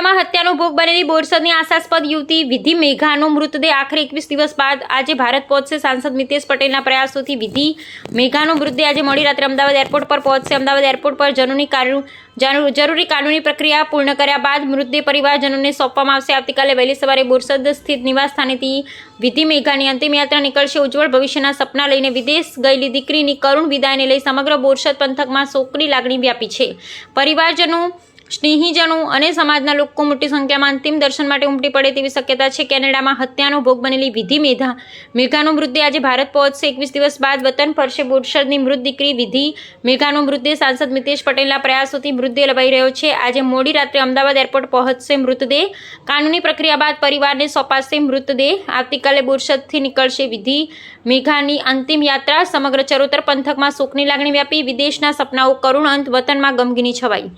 કેનેડામાં હત્યાનો ભોગ બનેલી બોરસદની આશાસ્પદ યુવતી વિધિ મેઘાનો મૃતદેહ આખરે 21 દિવસ બાદ આજે ભારત પહોંચશે। સાંસદ મિતેશ પટેલના પ્રયાસોથી વિધિ મેઘાનો મૃતદેહ આજે મોડી રાત્રે અમદાવાદ એરપોર્ટ પર પહોંચશે। અમદાવાદ એરપોર્ટ પર જરૂરી કાનૂની પ્રક્રિયા પૂર્ણ કર્યા બાદ મૃતદેહ પરિવારજનોને સોંપવામાં આવશે। આવતીકાલે વહેલી સવારે બોરસદ સ્થિત નિવાસ સ્થાનેથી વિધિ મેઘાની અંતિમ યાત્રા નીકળશે। ઉજ્જવળ ભવિષ્યના સપના લઈને વિદેશ ગયેલી દીકરીની કરુણ વિદાયને લઈ સમગ્ર બોરસદ પંથકમાં શોકની લાગણી વ્યાપી છે। પરિવારજનો, સ્નેહીજનો અને સમાજના લોકો મોટી સંખ્યામાં અંતિમ દર્શન માટે ઉમટી પડે તેવી શક્યતા છે। કેનેડામાં હત્યાનો ભોગ બનેલી વિધિ મેઘાનો મૃતદેહ આજે ભારત પહોંચશે। 21 દિવસ બાદ વતન ફરશે। બોરસદની મૃત દીકરી વિધિ મેઘાનો મૃતદેહ સાંસદ મિતેશ પટેલના પ્રયાસોથી મૃતદેહ લવાઈ રહ્યો છે। આજે મોડી રાત્રે અમદાવાદ એરપોર્ટ પહોંચશે। મૃતદેહ કાનૂની પ્રક્રિયા બાદ પરિવારને સોંપાશે। મૃતદેહ આવતીકાલે બોરસદથી નીકળશે। વિધિ મેઘાની અંતિમ યાત્રા સમગ્ર ચરોતર પંથકમાં શોકની લાગણી વ્યાપી। વિદેશના સપનાઓ કરુણ અંત, વતનમાં ગમગીની છવાઈ।